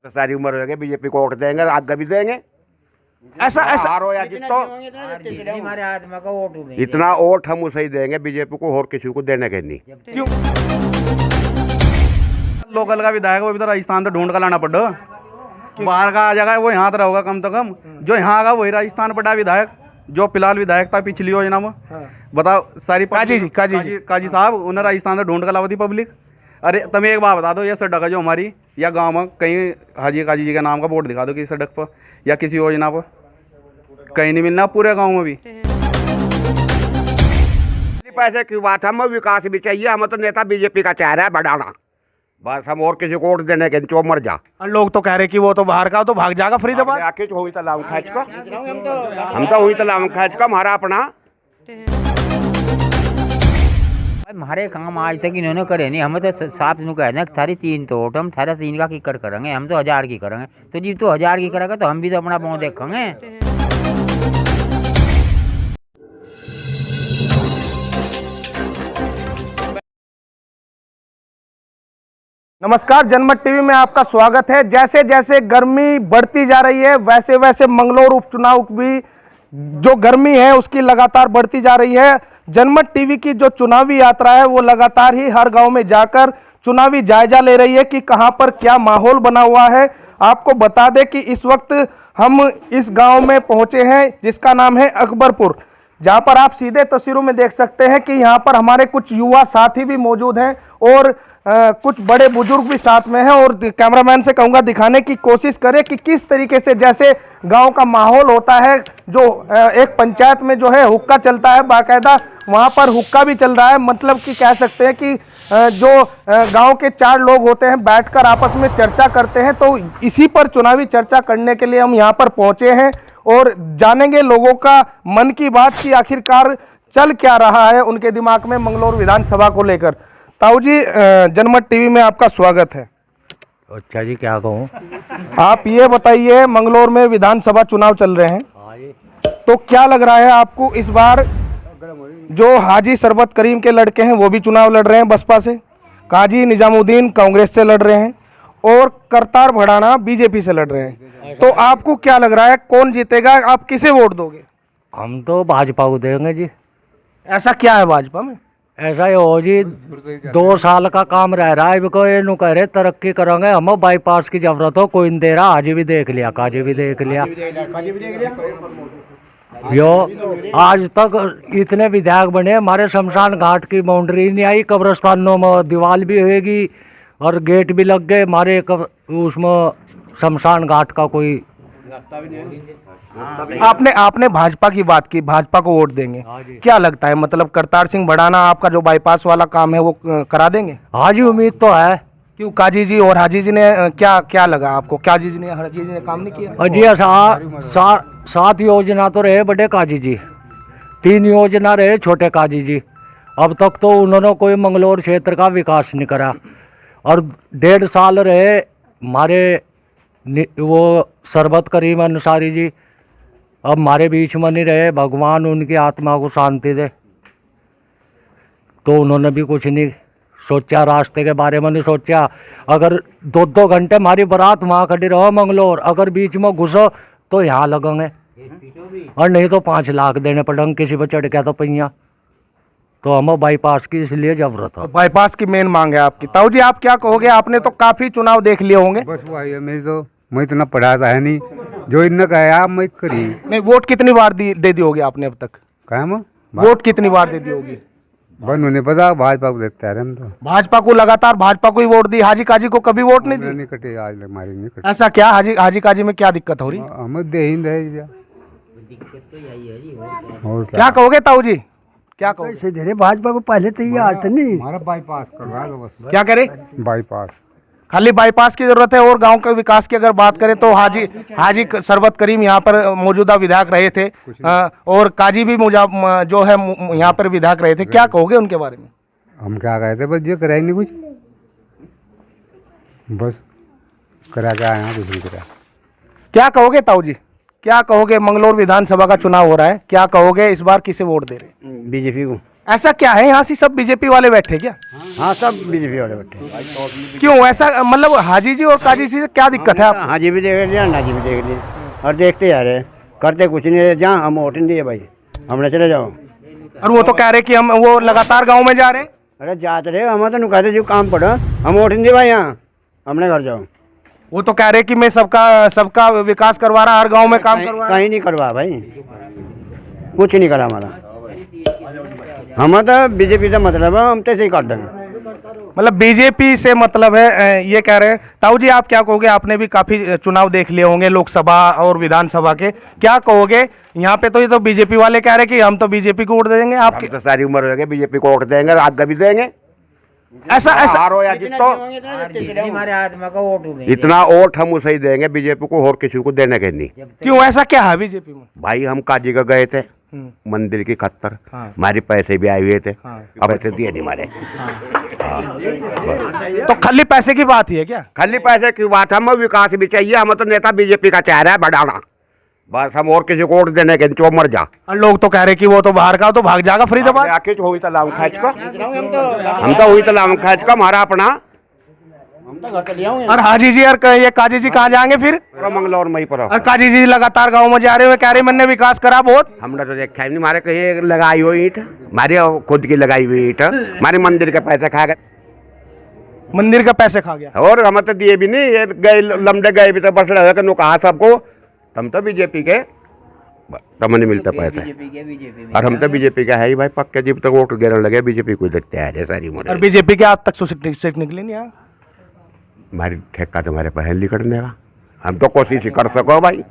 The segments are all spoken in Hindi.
सारी उम्र हो गई बीजेपी को वोट देंगे, आगे भी देंगे। ऐसा हारो या जीतो हमारे आत्मा का वोट नहीं इतना वोट हम उसे ही देंगे बीजेपी को, और किसी को देने के नहीं। क्यों? लोकल का विधायक वो भी तो राजस्थान से ढूंढ कर लाना पड़ो, बाहर का आ जाएगा वो यहाँ तो रहोगा कम से कम। जो यहाँ आगा वही राजस्थान पड़ा विधायक, जो फिलहाल विधायक था पिछली योजना में। बताओ सारी काजी साहब उन्हें राजस्थान से ढूंढ कर लावा थी पब्लिक। अरे तुम्हें एक बात बता दो, ये सड़क है जो हमारी या गांव में कहीं हाजी काजी जी का नाम का बोर्ड दिखा दो किसी सड़क पर या किसी योजना पर, कहीं नहीं मिलना पूरे गांव में भी। पैसे की बात, हमें विकास भी चाहिए, हमें तो नेता बीजेपी का चेहरा है बढ़ाना, बस हम और किसी को वोट देने के चो मर जा। लोग तो कह रहे कि वो तो बाहर का तो भाग जाएगा फरीदाबाद। आके हुई तलाम खींच का, हम तो हुई तलाम खींच का हमारा अपना। हमारे काम आज तक इन्होंने करे नहीं। हमें तो साफ नु कहना थारी 3 तो वोट, हम थारा 3 का किकर करेंगे, हम तो 1000 की करेंगे। तो जी तो 1000 की करेगा तो हम भी तो अपना पाँव देखेंगे। नमस्कार, जनमत टीवी में आपका स्वागत है। जैसे जैसे गर्मी बढ़ती जा रही है वैसे वैसे मंगलौर उपचुनाव भी जो गर्मी है उसकी लगातार बढ़ती जा रही है। जनमत टीवी की जो चुनावी यात्रा है वो लगातार ही हर गांव में जाकर चुनावी जायजा ले रही है कि कहां पर क्या माहौल बना हुआ है। आपको बता दें कि इस वक्त हम इस गांव में पहुंचे हैं जिसका नाम है अकबरपुर, जहां पर आप सीधे तस्वीरों में देख सकते हैं कि यहां पर हमारे कुछ युवा साथी भी मौजूद हैं और कुछ बड़े बुजुर्ग भी साथ में हैं। और कैमरामैन से कहूंगा दिखाने की कोशिश करें कि किस तरीके से जैसे गांव का माहौल होता है। जो एक पंचायत में जो है हुक्का चलता है बाकायदा, वहां पर हुक्का भी चल रहा है। मतलब कि कह सकते हैं कि जो गांव के 4 लोग होते हैं बैठकर आपस में चर्चा करते हैं। तो इसी पर चुनावी चर्चा करने के लिए हम यहाँ पर पहुंचे हैं और जानेंगे लोगों का मन की बात कि आखिरकार चल क्या रहा है उनके दिमाग में मंगलौर विधानसभा को लेकर। ताऊ जी, जनमत टीवी में आपका स्वागत है। अच्छा जी, क्या कहूँ? आप ये बताइए, मंगलौर में विधानसभा चुनाव चल रहे हैं, तो क्या लग रहा है आपको इस बार जो हाजी सरबत करीम के लड़के हैं वो भी चुनाव लड़ रहे हैं बसपा से, काजी निजामुद्दीन कांग्रेस से लड़ रहे हैं और करतार भड़ाना बीजेपी से लड़ रहे हैं, तो आपको क्या लग रहा है कौन जीतेगा? आप किसे वोट दोगे? हम तो भाजपा को देंगे जी। ऐसा क्या है भाजपा में? ऐसा ही हो जी, 2 साल का काम रह रहा है, इनको ये कह रहे तरक्की करेंगे, हमें बाईपास की जरूरत हो, कोई नहीं दे रहा। हाजी भी देख लिया, काजी भी देख लिया, यो आज तक इतने विधायक बने, हमारे शमशान घाट की बाउंड्री नहीं आई, कब्रिस्तानों में दीवार भी होगी और गेट भी लग गए, हमारे उसमें शमशान घाट का कोई। आपने भाजपा की बात की, भाजपा को वोट देंगे, क्या लगता है मतलब करतार सिंह भड़ाना आपका जो बाईपास वाला काम है वो करा देंगे? हाँ जी, उम्मीद तो है। क्यों, काजी जी और हाजी जी ने क्या लगा आपको? काजी जी ने हाजी जी ने काम नहीं किया? जी 7 योजना तो रहे बड़े काजी जी, 3 योजना रहे छोटे काजी जी। अब तक तो उन्होंने कोई मंगलौर क्षेत्र का विकास नहीं करा। और 1.5 साल रहे हमारे वो सरबत करीम अंसारी जी, अब हमारे बीच में नहीं रहे, भगवान उनकी आत्मा को शांति दे। तो उन्होंने भी कुछ नहीं सोचा, रास्ते के बारे में नहीं सोचा। अगर 2-2 घंटे हमारी बारात वहाँ खड़ी रहो मंगलौर, अगर बीच में घुसो तो यहाँ लगेंगे, और नहीं तो 5 लाख देने पड़ेंगे किसी पर चढ़ गया तो पहिया। तो हमें बाईपास की इसलिए जरूरत है। तो बाईपास की मेन मांग है आपकी। ताऊ जी, आप क्या कहोगे? आपने तो काफी चुनाव देख लिए होंगे। बस वही है मेरी, तो मैं इतना पढ़ा था है नहीं, जो इनने कहा आप मैं करी। नहीं, वोट कितनी बार दे दी होगी आपने अब तक? कहा वोट कितनी बार दे दी होगी? बन उन्हें पता, भाजपा को देखते हैं हम तो। भाजपा को लगातार भाजपा को ही वोट दी, हाजी काजी को कभी वोट नहीं दी? नहीं कटे आज हमारी नहीं कटे। ऐसा क्या? हाजी काजी में क्या दिक्कत हो रही? हम दे ही दे और क्या कहोगे ताऊ जी, क्या कहोगे? कैसे दे रहे भाजपा को? पहले तो ये आज नहीं। हमारा बाईपास करवा दो बस। क्या करे? बाईपास, खाली बाईपास की जरूरत है। और गांव के विकास की अगर बात करें तो हाजी सरबत करीम यहाँ पर मौजूदा विधायक रहे थे और काजी भी जो है यहाँ पर विधायक रहे थे। क्या कहोगे उनके बारे में? हम क्या कहे थे, बस ये कराई नहीं कुछ, बस करा के आए कुछ नहीं करा। क्या कहोगे ताऊ जी, क्या कहोगे? मंगलौर विधानसभा का चुनाव हो रहा है, क्या कहोगे? इस बार किसे वोट दे रहे? बीजेपी को। ऐसा क्या है यहाँ से सब बीजेपी वाले बैठे क्या? हाँ सब बीजेपी वाले बैठे। क्यों ऐसा, मतलब हाजी जी और काजी जी से क्या दिक्कत है आप? हाँ जी भी देख लिया, ना जी भी देख लिया, और देखते जा रहे, करते कुछ नहीं है। जहाँ हम वोट नहीं दिए भाई, हमने चले जाओ। और वो तो कह रहे कि हम वो लगातार गांव में जा रहे हैं। अरे जाते रहे, हम तो कहते जो काम पड़ा, हम वोट नहीं दिए भाई, यहाँ हमने घर जाओ। वो तो कह रहे कि मैं सबका विकास करवा रहा, हर गांव में काम करवा रहा। कहीं नहीं करवा भाई, कुछ नहीं करा हमारा। हम तो बीजेपी से मतलब है, हम तो ऐसे ही कर देंगे। मतलब बीजेपी से मतलब है, ये कह रहे हैं। ताऊ जी आप क्या कहोगे? आपने भी काफी चुनाव देख लिए होंगे, लोकसभा और विधानसभा के, क्या कहोगे? यहाँ पे तो ये तो बीजेपी वाले कह रहे हैं कि हम तो बीजेपी को वोट देंगे। आप हम तो सारी उम्र हो गई बीजेपी को वोट देंगे, आगे भी देंगे। ऐसा हारो या जीतो, हमारे आत्मा का वोट देंगे। इतना वोट हम उसे ही देंगे बीजेपी को, और किसी को देने के नहीं। क्यों, ऐसा क्या है बीजेपी में? भाई हम काजी का गए थे मंदिर की खत्तर, हमारे पैसे भी आए हुए थे, अब ऐसे दिए नहीं हमारे। तो खाली पैसे की बात ही है क्या? खाली पैसे की बात, हमें विकास भी चाहिए। हमें तो नेता बीजेपी का चाह रहा है बढ़ाना, बस हम और किसी को वोट देने के नहीं, मर जा। और लोग तो कह रहे कि वो तो बाहर का, तो भाग जाएगा फरीदाबाद। आके तो हुई तलाम खैच का, हम तो हुई तलाम खैच का हमारा अपना। और हाजी जी और ये काजी जी कहाँ जाएंगे फिर? मंगलौर मई पर। और काजी जी लगातार गाँव में जा रहे हुए, कह रहे मैंने विकास करा बहुत। हमने तो देखा ही नहीं, हमारे कहीं लगाई हुई ईंट, हमारी खुद की लगाई हुई ईंट, हमारे मंदिर के पैसे खा गए। मंदिर का पैसे खा गया। और हम तो दिए भी नहीं, ये गए लमडे गए भी तो बस लगा नु कहा सबको, हम तो बीजेपी के, तब नहीं मिलता पैसा। और हम तो बीजेपी का है ही भाई पक्के, जब तक वोट गिरने लगे बीजेपी को देखते आ रहे सारी उम्र। और बीजेपी के आज तक सीट निकली नहीं यहाँ। हमारी ठेका तुम्हारे पहल निकलने का, हम तो कोशिश ही कर सको भाई।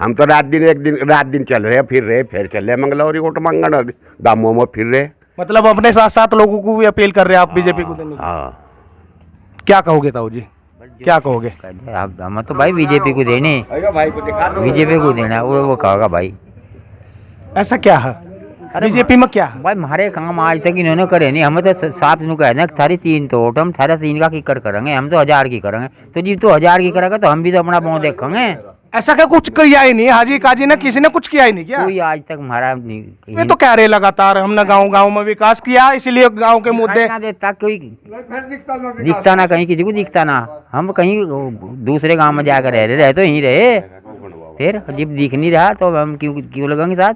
हम तो रात दिन चल रहे, फिर चल रहे मंगलौरी वोट मांगना, गाँवों में फिर रहे। मतलब अपने साथ साथ लोगों को भी अपील कर रहे हैं आप बीजेपी को देने की। हाँ, क्या कहोगे ताऊ जी, क्या कहोगे? हम तो भाई बीजेपी को देने, भाई को दिखा दो। बीजेपी को देना, वो कहोगा भाई। ऐसा क्या है बीजेपी में, क्या है? भाई हमारे काम आज तक इन्होंने करे नहीं। हमें तो साफ नु कहना कि थारी 3 तो वोट, हम थारा 3 का किकर करेंगे, हम तो 1000 की करेंगे। तो जी तो 1000 की करेगा तो हम भी तो अपना पाँव देखेंगे। ऐसा क्या कुछ किया ही नहीं हाजी काजी ने, किसी ने कुछ किया ही नहीं क्या? कोई आज तक हमारा नहीं। ये तो कह रहे लगातार हमने गांव में विकास किया, इसलिए गांव के मुद्दे ना देता कोई दिखता ना, कहीं किसी को दिखता ना। हम कहीं दूसरे गांव में जाकर रहे तो यहीं रहे, फिर जब दिख नहीं रहा तो हम क्यों लगेंगे साथ।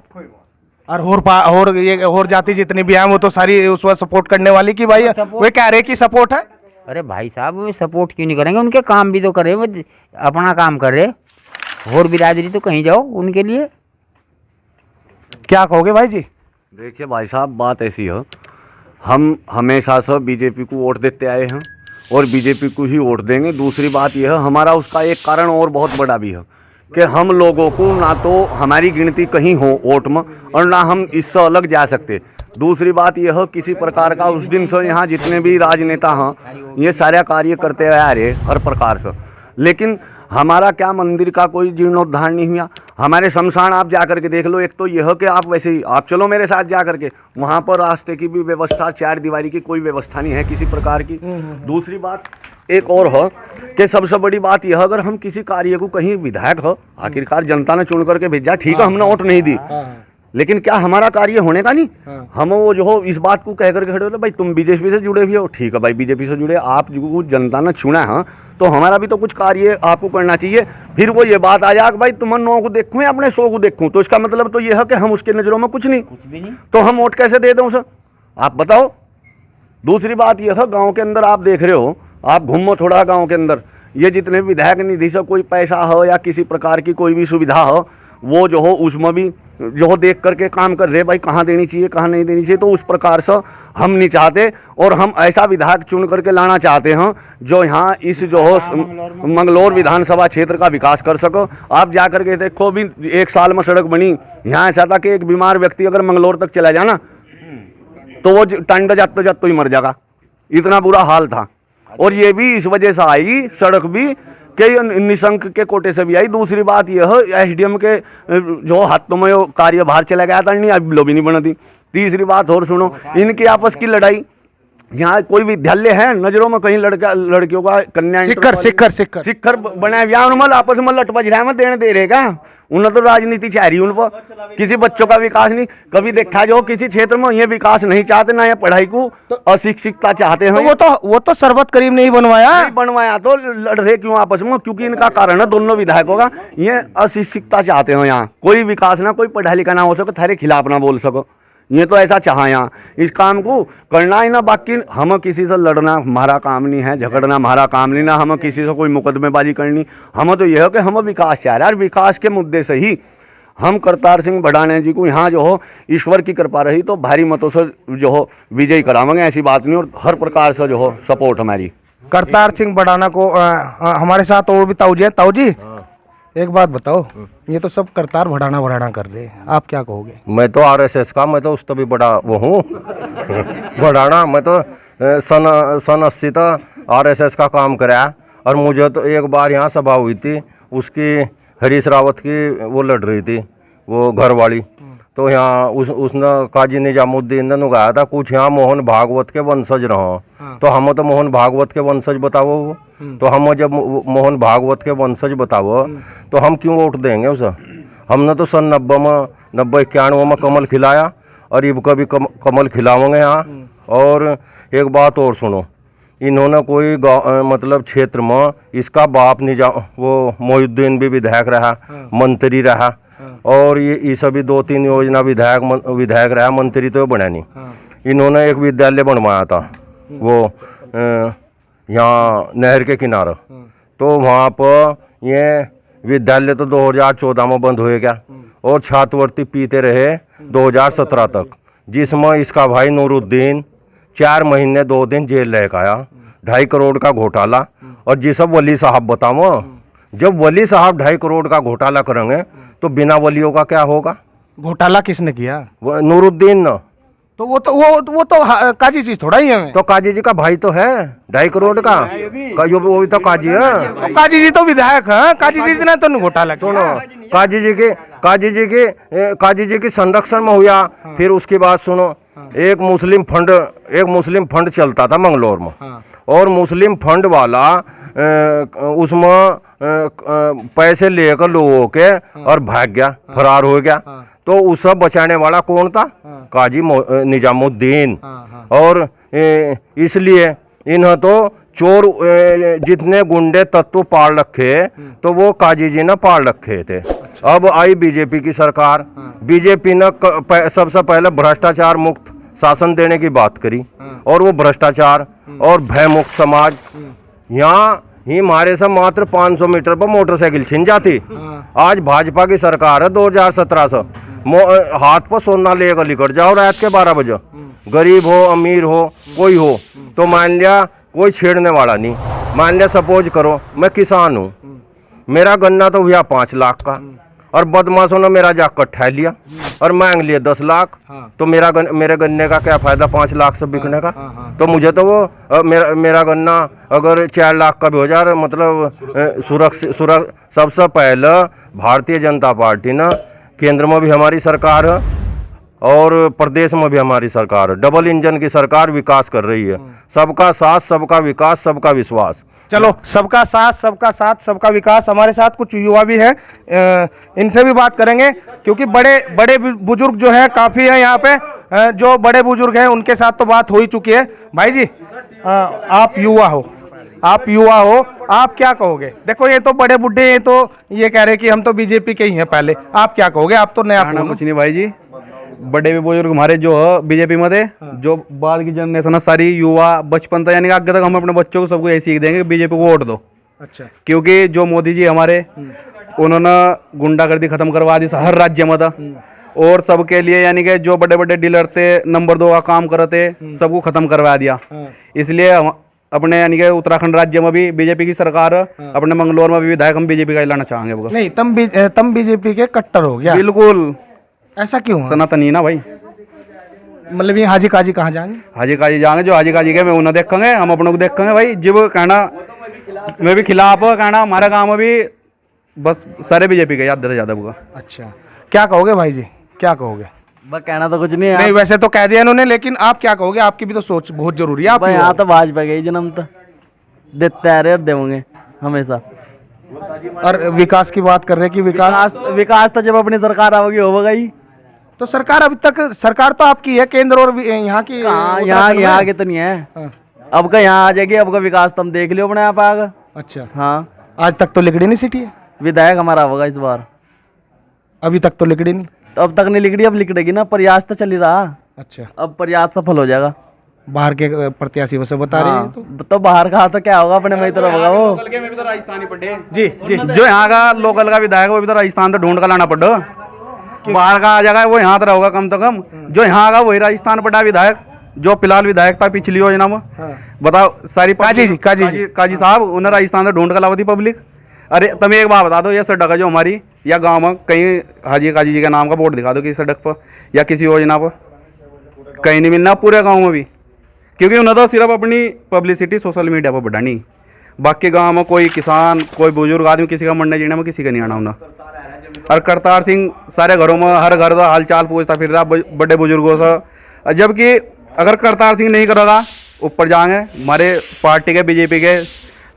और ये और जाति जितनी भी हैं वो तो सारी उस वक्त सपोर्ट करने वाली की भाई, वे कह रहे कि सपोर्ट है। अरे भाई साहब वो सपोर्ट क्यों नहीं करेंगे, उनके काम भी तो करे, वो अपना काम कर रहे। और बिरादरी तो कहीं जाओ उनके लिए। क्या कहोगे भाई जी? देखिए भाई साहब, बात ऐसी है, हम हमेशा से बीजेपी को वोट देते आए हैं और बीजेपी को ही वोट देंगे। दूसरी बात यह है, हमारा उसका एक कारण और बहुत बड़ा भी है कि हम लोगों को ना तो हमारी गिनती कहीं हो वोट में और ना हम इससे अलग जा सकते। दूसरी बात यह है, किसी प्रकार का उस दिन से यहाँ जितने भी राजनेता हैं ये सारे कार्य करते आ रहे हर प्रकार से, लेकिन हमारा क्या मंदिर का कोई जीर्णोद्धार नहीं हुआ। हमारे शमशान आप जा करके देख लो। एक तो यह कि आप वैसे ही आप चलो मेरे साथ जा करके, वहाँ पर रास्ते की भी व्यवस्था, 4 दीवारी की कोई व्यवस्था नहीं है किसी प्रकार की। दूसरी बात एक और है कि सबसे बड़ी बात यह, अगर हम किसी कार्य को कहीं विधायक हो, आखिरकार जनता ने चुन करके भेजा, ठीक है हमने वोट नहीं दी, लेकिन क्या हमारा कार्य होने का नहीं? हम वो जो हो इस बात को कह करके खड़े होते भाई तुम बीजेपी से जुड़े हुए हो, ठीक है भाई बीजेपी से जुड़े, आप जो जनता ने चुना है तो हमारा भी तो कुछ कार्य आपको करना चाहिए। फिर वो ये बात आ जाए भाई तुम 9 को देखूँ या अपने 100 को देखूँ, तो इसका मतलब तो ये है कि हम उसके नज़रों में कुछ नहीं, तो हम वोट कैसे दे दें उसे, आप बताओ। दूसरी बात यह है, गाँव के अंदर आप देख रहे हो, आप घूमो थोड़ा गाँव के अंदर, ये जितने विधायक निधि से कोई पैसा हो या किसी प्रकार की कोई भी सुविधा हो, वो जो हो उसमें भी जो हो देख करके काम कर रहे भाई, कहाँ देनी चाहिए कहाँ नहीं देनी चाहिए। तो उस प्रकार से हम नहीं चाहते, और हम ऐसा विधायक चुन करके लाना चाहते हैं जो यहाँ इस जो हो मंगलौर विधानसभा क्षेत्र का विकास कर सको। आप जा करके देखो, भी 1 साल में सड़क बनी, यहाँ ऐसा था कि एक बीमार व्यक्ति अगर मंगलौर तक चला जाना तो वो टंडा जाते जाते ही मर जाएगा, इतना बुरा हाल था। और ये भी इस वजह से आई सड़क भी कि निशंक के कोटे से भी आई। दूसरी बात यह एसडीएम के जो हाथों में कार्यभार चला गया था, नहीं अब लोभी नहीं बना थी। तीसरी बात और सुनो, इनकी आपस की लड़ाई यहाँ कोई विद्यालय है नजरों में कहीं लड़कियों का कन्या शिखर बनाए हुआ उनमें आपस में लट बज रहा है देने दे रहेगा। उन्हें तो राजनीति चाह रही उन पर किसी बच्चों का विकास नहीं। कभी देखा जो किसी क्षेत्र में ये विकास नहीं चाहते ना ये पढ़ाई को अशिक्षितता चाहते हैं। तो वो तो शरबत करीब नहीं बनवाया तो लड़ रहे क्यों आपस में? क्योंकि इनका कारण है दोनों विधायकों का ये अशिक्षितता चाहते हैं। यहाँ कोई विकास ना कोई पढ़ा लिखा ना हो सके, थारे खिलाफ ना बोल सको, ये तो ऐसा चाहा। यहाँ इस काम को करना ही ना। बाकी हम किसी से लड़ना हमारा काम नहीं है, झगड़ना हमारा काम नहीं ना, हम किसी से कोई मुकदमेबाजी करनी। हम तो यह है कि हम विकास चाह रहे हैं और विकास के मुद्दे से ही हम करतार सिंह भड़ाना जी को यहाँ जो हो ईश्वर की कृपा रही तो भारी मतों से जो हो विजयी करावेंगे, ऐसी बात नहीं। और हर प्रकार से जो हो सपोर्ट हमारी। करतार सिंह भड़ाना को हमारे साथ और भी ताऊ जी हैं। ताऊ जी एक बात बताओ, ये तो सब करतार भड़ाना कर रहे हैं, आप क्या कहोगे? मैं तो आरएसएस का, मैं तो उस तो भी बड़ा वो हूँ भड़ाना। मैं तो सन 80 तक आरएसएस का काम कराया। और मुझे तो एक बार यहाँ सभा हुई थी, उसकी हरीश रावत की वो लड़ रही थी वो घरवाली, तो यहाँ उसने काजी निजामुद्दीन ने गाया था कुछ यहाँ मोहन भागवत के वंशज रहो। तो हम तो मोहन भागवत के वंशज बताओ, तो हम जब मोहन भागवत के वंशज बताओ तो हम क्यों वोट देंगे उसे? हमने तो सन 90-91 में कमल खिलाया और इब का भी कमल खिलावेंगे यहाँ। और एक बात और सुनो, इन्होंने कोई मतलब क्षेत्र में इसका बाप वो मोहिउद्दीन भी विधायक रहा, मंत्री रहा, और ये सभी 2-3 योजना विधायक रहा, मंत्री तो बना नहीं। इन्होंने एक विद्यालय बनवाया था वो यहाँ नहर के किनारे, तो वहाँ पर ये विद्यालय तो 2014 में बंद हो गया और छात्रवृत्ति पीते रहे 2017 तक, जिसमें इसका भाई नूरुद्दीन 4 महीने 2 दिन जेल रह आया। 2.5 करोड़ का घोटाला। और जिस वली साहब बताओ, जब वली साहब 2.5 करोड़ का घोटाला करेंगे तो बिना वलियों का क्या होगा? घोटाला किसने किया? नूरुद्दीन न। तो वो तो काजी जी थोड़ा ही है। तो काजी जी का भाई तो है 2.5 करोड़ का, वो भी तो काजी है। तो काजी जी तो विधायक है, काजी जी ने तो घोटाला। सुनो, काजी जी की संरक्षण में हुआ। फिर उसके बाद सुनो, एक मुस्लिम फंड चलता था मंगलौर में, और मुस्लिम फंड वाला उसमें पैसे लेकर लोगों के और भाग गया, फरार हो गया। तो उसे बचाने वाला कौन था? काजी निजामुद्दीन। और इसलिए इन्हें तो चोर जितने गुंडे तत्व पाल रखे तो वो काजी जी ने पाल रखे थे। अब आई बीजेपी की सरकार, बीजेपी ने सबसे पहले भ्रष्टाचार मुक्त शासन देने की बात करी, और वो भ्रष्टाचार और भय मुक्त समाज। यहाँ ही हमारे से मात्र 500 मीटर पर मोटरसाइकिल छिन जाती। आज भाजपा की सरकार है 2017 से, हाथ पर सोना लेकर निकल जाओ रात के 12 बजे, गरीब हो अमीर हो कोई हो, तो मान लिया कोई छेड़ने वाला नहीं। मान लिया सपोज करो मैं किसान हूँ, मेरा गन्ना तो हुआ 5 लाख का, और बदमाशों ने मेरा जाकर ठह लिया और मांग लिया 10 लाख। तो मेरे गन्ने का क्या फायदा 5 लाख से बिकने का? तो मुझे तो वो मेरा गन्ना अगर 4 लाख का भी हो जाए, मतलब सुरक्षित। सबसे पहले भारतीय जनता पार्टी ना, केंद्र में भी हमारी सरकार है और प्रदेश में भी हमारी सरकार है, डबल इंजन की सरकार विकास कर रही है। सबका साथ, सबका विकास, सबका विश्वास। चलो, सबका साथ सबका विकास। हमारे साथ कुछ युवा भी हैं, इनसे भी बात करेंगे, क्योंकि बड़े बुजुर्ग जो हैं काफ़ी हैं यहाँ पे। जो बड़े बुजुर्ग हैं उनके साथ तो बात हो ही चुकी है। भाई जी, आप युवा हो, आप क्या कहोगे? देखो ये तो बड़े बुढ़े हैं, तो ये कह रहे कि हम तो बीजेपी के ही हैं पहले, आप क्या कहोगे? आप तो नया कुछ नहीं भाई जी, बड़े भी बुजुर्ग हमारे जो है बीजेपी में थे, जो बाद की जनरेशन है सारी युवा बचपन तक, यानी कि आगे तक हम अपने बच्चों को सबको यही सीख देंगे बीजेपी को वोट दो। अच्छा। क्योंकि जो मोदी जी हमारे, उन्होंने गुंडागर्दी खत्म करवा दी हर राज्य में था, और सबके लिए यानी कि जो बड़े बड़े डीलर थे, नंबर 2 का काम करते, सबको खत्म करवा दिया। इसलिए अपने यानी कि उत्तराखंड राज्य में भी बीजेपी की सरकार, अपने मंगलौर में भी विधायक हम बीजेपी का लाना चाहेंगे। नहीं, तम बीजेपी के कट्टर हो गया। बिल्कुल। ऐसा क्यों? सनातनी ना भाई, मतलब ये हाजी काजी कहाँ जाएंगे? हाजी काजी जाएंगे, जो हाजी काजी के मैं उन्हें देखेंगे, हम अपनों को देखेंगे भाई। जब कहना मैं भी खिलाफ कहना, हमारे गाँव में भी बस सारे बीजेपी के याद ज्यादा होगा। अच्छा, क्या कहोगे भाई जी, क्या कहोगे? बस कहना तो कुछ नहीं है नहीं, वैसे तो कह दिया इन्होंने, लेकिन आप क्या कहोगे? आपकी भी तो सोच बहुत जरूरी है। आप भाई यहाँ तो भाजपा के ही जन्म तो देते आ रहे और देंगे हमेशा। और विकास की बात कर रहे हैं कि विकास तो जब अपनी सरकार आओगी होगा ही। तो सरकार अभी तक, सरकार तो आपकी है केंद्र और यहाँ की, यहाँ की तो नहीं है। अब का यहाँ आ जाएगी, अब का विकास तुम देख लियो अपने आप आगे। अच्छा, हाँ, आज तक तो लिकड़ी नहीं सिटी है, विधायक हमारा होगा इस बार। अभी तक तो लिकड़ी नहीं। तो अब तक नहीं लिकड़ी, अब लिकड़ेगी ना, प्रयास तो चल ही रहा। अच्छा, अब प्रयास सफल हो जाएगा। बाहर के प्रत्याशी वैसे बता रहे हैं तो बाहर का तो क्या होगा, अपने में ही तो होगा वो। राजस्थानी पड़े जी जी। जो यहाँ का लोकल का विधायक वो भी तो राजस्थान तो ढूंढ कर लाना पड़ो। बाहर का आ जाएगा वो यहाँ तो रहेगा कम से कम। जो यहाँ का वही राजस्थान पड़ा विधायक, जो फिलहाल विधायक था पिछली योजना में। बताओ सारी काजी साहब उन्हें राजस्थान से ढूंढ कर लावा थी पब्लिक। अरे तुम एक बात बता दो, ये सड़क है जो हमारी या गांव में कहीं हाजी काजी जी के नाम का बोर्ड दिखा दो किसी सड़क पर या किसी योजना पर, कहीं नहीं मिलना पूरे गांव में भी। क्योंकि उन्हें तो सिर्फ अपनी पब्लिसिटी सोशल मीडिया पर बढ़ानी, बाकी गांव में कोई किसान कोई बुजुर्ग आदमी किसी का मरने जीने में किसी का नहीं आना उन्हें। और करतार सिंह सारे घरों में हर घर का हाल चाल पूछता फिर रहा बड़े बुजुर्गों से। जबकि अगर करतार सिंह नहीं करेगा, ऊपर जाएंगे हमारे पार्टी के बीजेपी के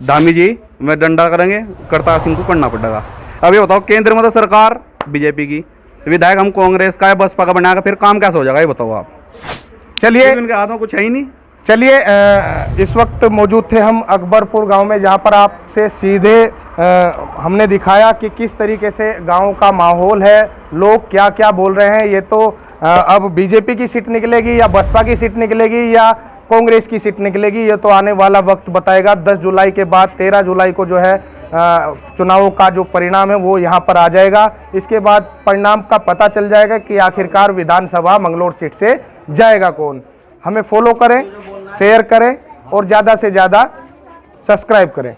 धामी जी में डंडा करेंगे, करतार सिंह को करना पड़ेगा। अब ये बताओ केंद्र में तो सरकार बीजेपी की, विधायक हम कांग्रेस का है बसपा का बनाएगा, फिर काम कैसे हो जाएगा ये बताओ आप। चलिए, उनके हाथ में कुछ है ही नहीं। चलिए, इस वक्त मौजूद थे हम अकबरपुर गांव में, जहां पर आपसे सीधे हमने दिखाया कि किस तरीके से गांव का माहौल है, लोग क्या क्या बोल रहे हैं। ये तो अब बीजेपी की सीट निकलेगी या बसपा की सीट निकलेगी या कांग्रेस की सीट निकलेगी, ये तो आने वाला वक्त बताएगा। 10 जुलाई के बाद 13 जुलाई को जो है चुनावों का जो परिणाम है वो यहाँ पर आ जाएगा। इसके बाद परिणाम का पता चल जाएगा कि आखिरकार विधानसभा मंगलौर सीट से जाएगा कौन। हमें फॉलो करें, शेयर करें और ज़्यादा से ज़्यादा सब्सक्राइब करें।